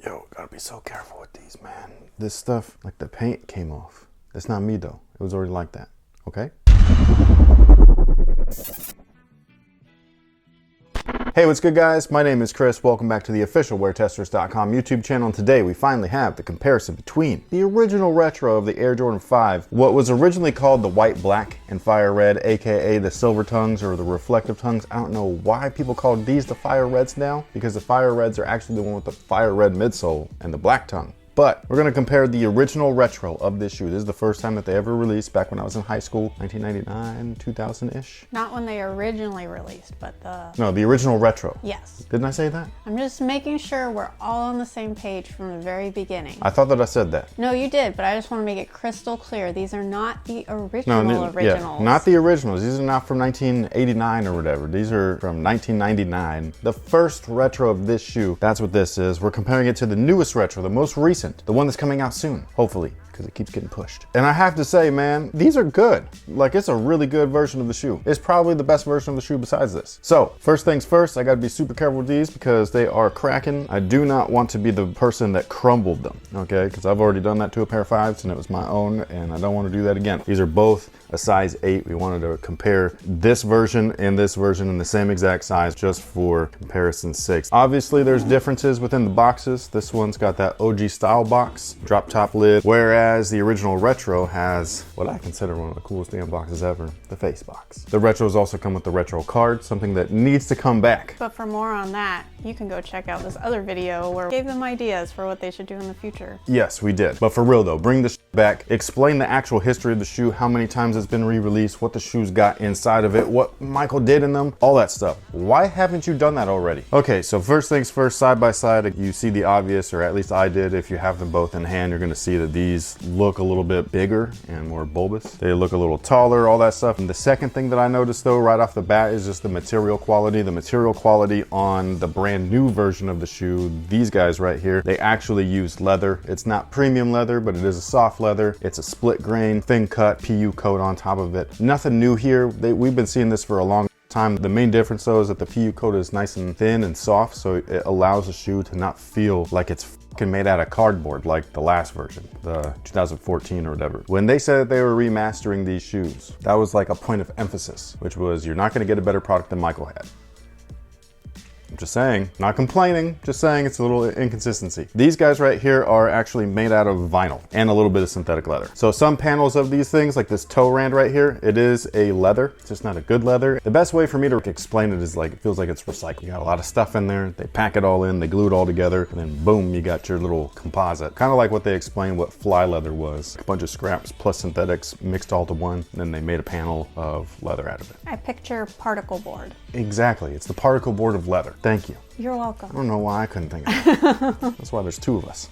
Yo, gotta be so careful with these, man. This stuff, like the paint came off. It's not me though. It was already like that, okay? Hey, what's good guys? My name is Chris. Welcome back to the official WearTesters.com YouTube channel. And today we finally have the comparison between the original retro of the Air Jordan 5, what was originally called the white, black, and fire red, aka the silver tongues or the reflective tongues. I don't know why people call these the fire reds now, because the fire reds are actually the one with the fire red midsole and the black tongue. But we're gonna compare the original retro of this shoe. This is the first time that they ever released, back when I was in high school, 1999, 2000-ish. Not when they originally released, but the original retro. Yes. Didn't I say that? I'm just making sure we're all on the same page from the very beginning. I thought that I said that. No, you did, but I just want to make it crystal clear. These are not the originals. Yeah, not the originals. These are not from 1989 or whatever. These are from 1999. The first retro of this shoe, that's what this is. We're comparing it to the newest retro, the most recent. The one that's coming out soon, hopefully, because it keeps getting pushed. And I have to say, man, these are good. Like, it's a really good version of the shoe. It's probably the best version of the shoe besides this. So, first things first, I gotta be super careful with these because they are cracking. I do not want to be the person that crumbled them, okay? Because I've already done that to a pair of 5s and it was my own, and I don't want to do that again. These are both a size 8. We wanted to compare this version and this version in the same exact size just for comparison's sake. Obviously, there's differences within the boxes. This one's got that OG style box, drop top lid, whereas the original retro has what I consider one of the coolest damn boxes ever, the face box. The retros also come with the retro card, something that needs to come back. But for more on that, you can go check out this other video where we gave them ideas for what they should do in the future. Yes, we did. But for real though, bring the back, explain the actual history of the shoe, how many times it's been re-released, what the shoe's got inside of it, what Michael did in them, all that stuff. Why haven't you done that already? Okay, so first things first, side by side, you see the obvious, or at least I did. If you have them both in hand, you're gonna see that these look a little bit bigger and more bulbous. They look a little taller, all that stuff. And the second thing that I noticed though, right off the bat, is just the material quality. The material quality on the brand new version of the shoe, these guys right here, they actually use leather. It's not premium leather, but it is a soft leather. It's a split grain, thin cut, PU coat on top of it. Nothing new here. We've been seeing this for a long time. The main difference though is that the PU coat is nice and thin and soft, so it allows the shoe to not feel like it's fucking made out of cardboard like the last version, the 2014 or whatever. When they said that they were remastering these shoes, that was like a point of emphasis, which was you're not gonna get a better product than Michael had. I'm just saying, not complaining, just saying it's a little inconsistency. These guys right here are actually made out of vinyl and a little bit of synthetic leather. So some panels of these things, like this toe rand right here, it is a leather. It's just not a good leather. The best way for me to explain it is like, it feels like it's recycled. You got a lot of stuff in there, they pack it all in, they glue it all together, and then boom, you got your little composite. Kind of like what they explained what fly leather was. A bunch of scraps plus synthetics mixed all to one, and then they made a panel of leather out of it. I picture particle board. Exactly, it's the particle board of leather. Thank you. You're welcome. I don't know why I couldn't think of it. That's why there's 2 of us.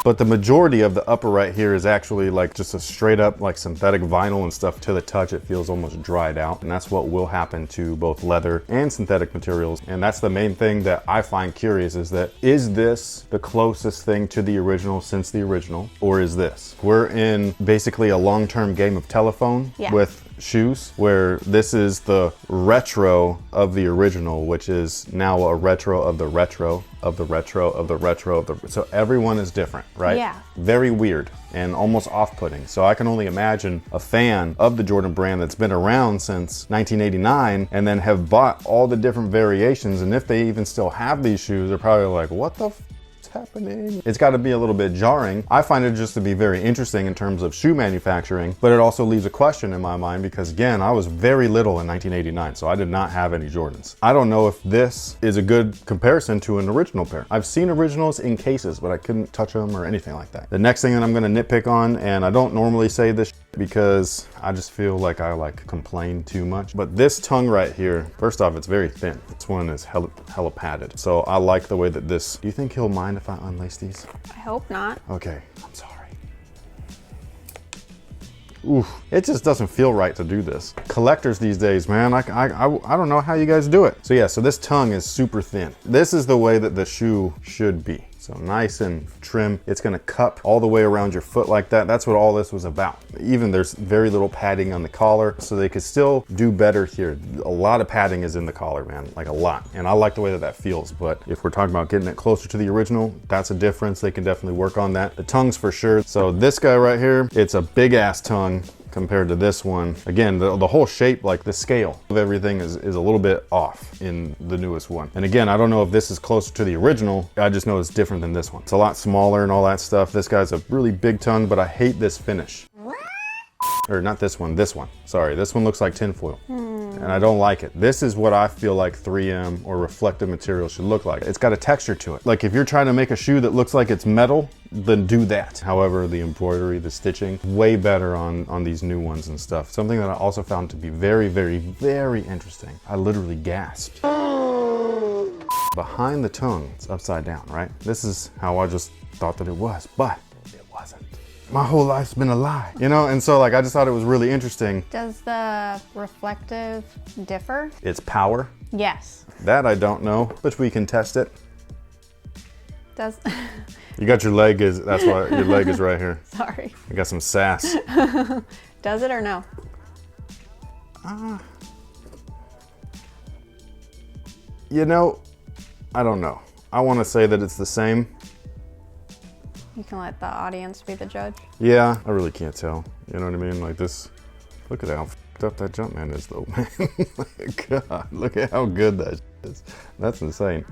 But the majority of the upper right here is actually like just a straight up like synthetic vinyl and stuff. To the touch, it feels almost dried out. And that's what will happen to both leather and synthetic materials. And that's the main thing that I find curious, is that, is this the closest thing to the original since the original, or is this? We're in basically a long-term game of telephone with shoes, where this is the retro of the original, which is now a retro of the retro of the retro of the retro of the, so everyone is different, right? Yeah. Very weird and almost off-putting. So I can only imagine a fan of the Jordan brand that's been around since 1989 and then have bought all the different variations, and if they even still have these shoes, they're probably like, what the happening? It's got to be a little bit jarring. I find it just to be very interesting in terms of shoe manufacturing, but it also leaves a question in my mind because, again, I was very little in 1989, so I did not have any Jordans. I don't know if this is a good comparison to an original pair. I've seen originals in cases, but I couldn't touch them or anything like that. The next thing that I'm going to nitpick on, and I don't normally say this because I just feel like I complain too much, but this tongue right here, first off, it's very thin. This one is hella padded. So I like the way that this, do you think he'll mind if I unlace these? I hope not. Okay, I'm sorry. Oof, it just doesn't feel right to do this. Collectors these days, man, I don't know how you guys do it. So yeah, so this tongue is super thin. This is the way that the shoe should be. So nice and trim. It's gonna cup all the way around your foot like that. That's what all this was about. Even there's very little padding on the collar, so they could still do better here. A lot of padding is in the collar, man, like a lot. And I like the way that that feels, but if we're talking about getting it closer to the original, that's a difference. They can definitely work on that. The tongues for sure. So this guy right here, it's a big ass tongue compared to this one. Again, the whole shape, like the scale of everything is a little bit off in the newest one. And again, I don't know if this is closer to the original. I just know it's different than this one. It's a lot smaller and all that stuff. This guy's a really big tongue, but I hate this finish. Or not this one, this one. Sorry, this one looks like tinfoil. And I don't like it. This is what I feel like 3M or reflective material should look like. It's got a texture to it. Like if you're trying to make a shoe that looks like it's metal, then do that. However, the embroidery, the stitching, way better on these new ones and stuff. Something that I also found to be very, very, very interesting. I literally gasped. Behind the tongue, it's upside down, right? This is how I just thought that it was, but it wasn't. My whole life's been a lie, you know? And so like, I just thought it was really interesting. Does the reflective differ? It's power. Yes. That I don't know, but we can test it. Does... You got your leg that's why your leg is right here. Sorry. I got some sass. Does it or no? You know, I don't know. I want to say that it's the same. You can let the audience be the judge. Yeah, I really can't tell. You know what I mean? Like this, look at how f***ed up that Jumpman is though, man. God, look at how good that is. That's insane.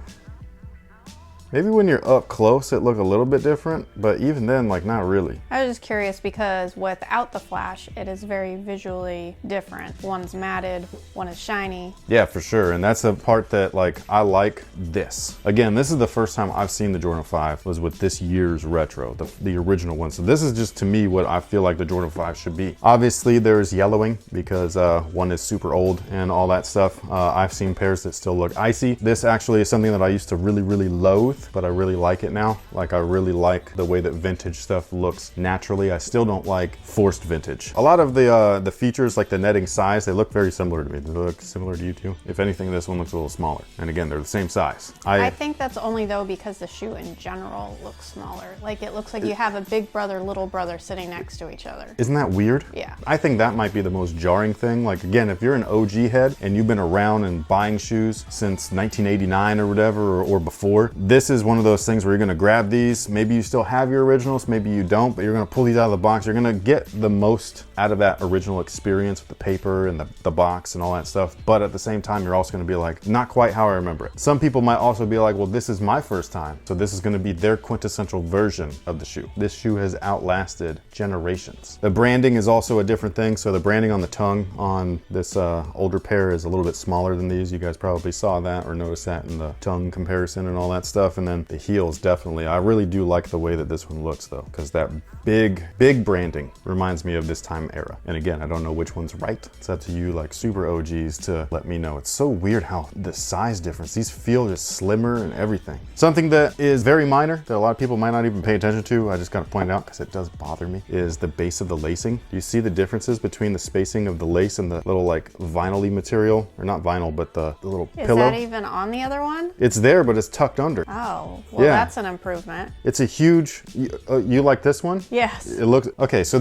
Maybe when you're up close, it look a little bit different, but even then, like not really. I was just curious because without the flash, it is very visually different. One's matted, one is shiny. Yeah, for sure. And that's the part that like, I like this. Again, this is the first time I've seen the Jordan 5 was with this year's retro, the original one. So this is just to me what I feel like the Jordan 5 should be. Obviously there's yellowing because one is super old and all that stuff. I've seen pairs that still look icy. This actually is something that I used to really, really loathe, but I really like it now. Like I really like the way that vintage stuff looks naturally. I still don't like forced vintage. A lot of the features like the netting size, they look very similar to me. They look similar to you too. If anything, this one looks a little smaller. And again, they're the same size. I think that's only though because the shoe in general looks smaller. Like it looks like you have a big brother, little brother sitting next to each other. Isn't that weird? Yeah. I think that might be the most jarring thing. Like again, if you're an OG head and you've been around and buying shoes since 1989 or whatever, or before, this is one of those things where you're gonna grab these. Maybe you still have your originals, maybe you don't, but you're gonna pull these out of the box. You're gonna get the most out of that original experience with the paper and the box and all that stuff. But at the same time, you're also gonna be like, not quite how I remember it. Some people might also be like, well, this is my first time. So this is gonna be their quintessential version of the shoe. This shoe has outlasted generations. The branding is also a different thing. So the branding on the tongue on this older pair is a little bit smaller than these. You guys probably saw that or noticed that in the tongue comparison and all that stuff. And then the heels, definitely. I really do like the way that this one looks though, because that big branding reminds me of this time era. And again, I don't know which one's right. It's up to you like super OGs to let me know. It's so weird how the size difference, these feel just slimmer and everything. Something that is very minor that a lot of people might not even pay attention to, I just gotta point out because it does bother me, is the base of the lacing. Do you see the differences between the spacing of the lace and the little like vinyl-y material? Or not vinyl, but the little pillow. Is that even on the other one? It's there, but it's tucked under. Oh, well, yeah. That's an improvement. It's a huge, you like this one? Yes. It looks, okay, so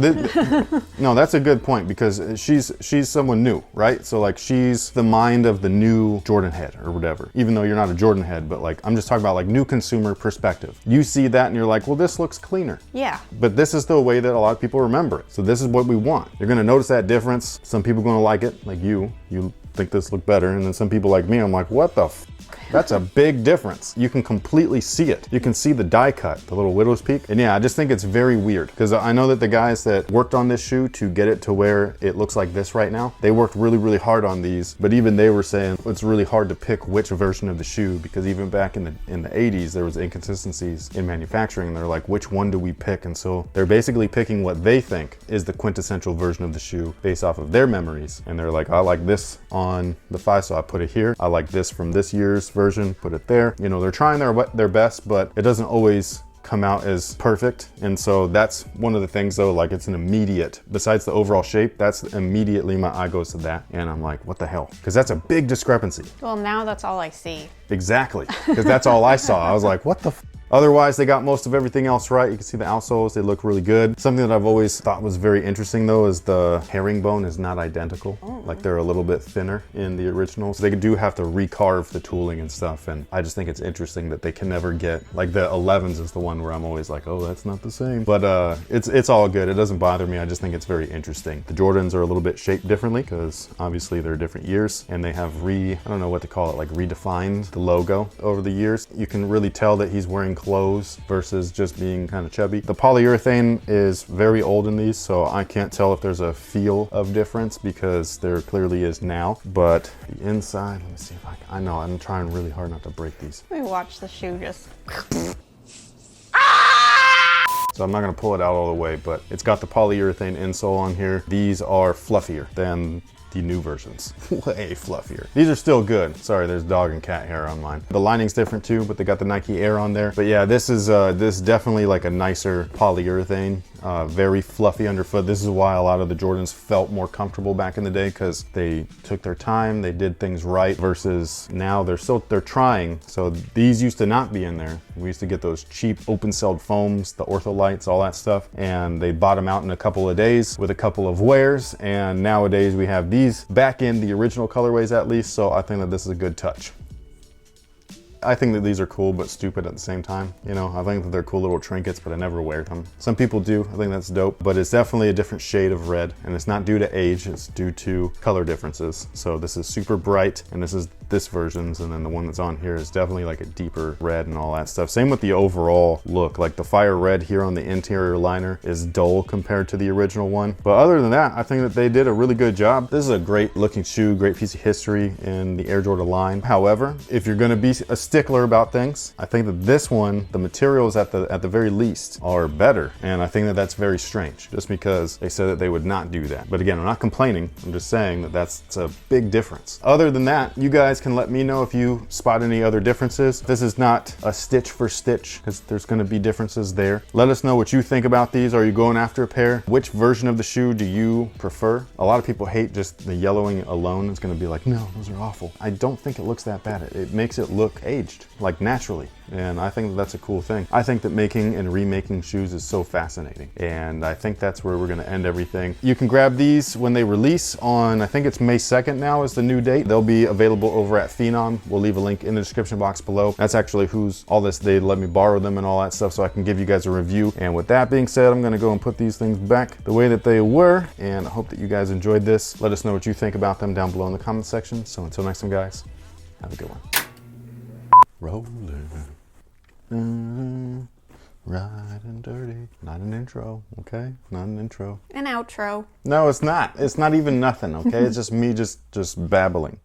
no, that's a good point because she's someone new, right? So like she's the mind of the new Jordan head or whatever, even though you're not a Jordan head, but like, I'm just talking about like new consumer perspective. You see that and you're like, well, this looks cleaner. Yeah. But this is the way that a lot of people remember it. So this is what we want. You're gonna notice that difference. Some people are gonna like it, like you think this look better. And then some people like me, I'm like, what the f? That's a big difference. You can completely see it. You can see the die cut, the little widow's peak. And yeah, I just think it's very weird because I know that the guys that worked on this shoe to get it to where it looks like this right now, they worked really, really hard on these, but even they were saying it's really hard to pick which version of the shoe because even back in the 80s, there was inconsistencies in manufacturing. They're like, which one do we pick? And so they're basically picking what they think is the quintessential version of the shoe based off of their memories. And they're like, I like this on the 5, so I put it here. I like this from this year's version, put it there. You know, they're trying their best, but it doesn't always come out as perfect. And so that's one of the things though, like it's an immediate, besides the overall shape, that's immediately my eye goes to that. And I'm like, what the hell? Because that's a big discrepancy. Well, now that's all I see. Exactly, because that's all I saw. I was like, what the f? Otherwise, they got most of everything else right. You can see the outsoles, they look really good. Something that I've always thought was very interesting though is the herringbone is not identical. Like they're a little bit thinner in the originals. They do have to recarve the tooling and stuff, and I just think it's interesting that they can never get, like the 11s is the one where I'm always like, oh, that's not the same. But it's all good. It doesn't bother me. I just think it's very interesting. The Jordans are a little bit shaped differently because obviously they're different years, and they have I don't know what to call it, like redefined the logo over the years. You can really tell that he's wearing clothes versus just being kind of chubby. The polyurethane is very old in these, so I can't tell if there's a feel of difference because there clearly is now. But the inside, let me see if I know I'm trying really hard not to break these. Let me watch the shoe just. So I'm not gonna pull it out all the way, but it's got the polyurethane insole on here. These are fluffier than the new versions. Way fluffier. These are still good. Sorry, there's dog and cat hair on mine. The lining's different too, but they got the Nike Air on there. But yeah, this is definitely like a nicer polyurethane. Very fluffy underfoot. This is why a lot of the Jordans felt more comfortable back in the day, because they took their time, they did things right, versus now they're trying. So these used to not be in there. We used to get those cheap open-celled foams, the ortholites, all that stuff, and they bottom out in a couple of days with a couple of wears, and nowadays we have these back in the original colorways at least, so I think that this is a good touch. I think that these are cool but stupid at the same time. You know, I think that they're cool little trinkets, but I never wear them. Some people do. I think that's dope, but it's definitely a different shade of red, and it's not due to age, it's due to color differences. So this is super bright, and this is this version's, and then the one that's on here is definitely like a deeper red and all that stuff. Same with the overall look. Like the fire red here on the interior liner is dull compared to the original one. But other than that, I think that they did a really good job. This is a great looking shoe, great piece of history in the Air Jordan line. However, if you're gonna be a stickler about things, I think that this one, the materials at the very least are better, and I think that that's very strange, just because they said that they would not do that. But again, I'm not complaining, I'm just saying that that's a big difference. Other than that, you guys can let me know if you spot any other differences. This is not a stitch for stitch, because there's going to be differences there. Let us know what you think about these. Are you going after a pair? Which version of the shoe do you prefer? A lot of people hate just the yellowing alone. It's going to be like, no, those are awful. I don't think it looks that bad. It makes it look aged, like naturally. And I think that's a cool thing. I think that making and remaking shoes is so fascinating. And I think that's where we're gonna end everything. You can grab these when they release on, I think it's May 2nd now is the new date. They'll be available over at Phenom. We'll leave a link in the description box below. That's actually who's all this, they let me borrow them and all that stuff so I can give you guys a review. And with that being said, I'm gonna go and put these things back the way that they were. And I hope that you guys enjoyed this. Let us know what you think about them down below in the comment section. So until next time, guys, have a good one. Rolling. Riding dirty. Not an intro, okay? Not an intro. An outro. No, it's not. It's not even nothing, okay? It's just me just babbling.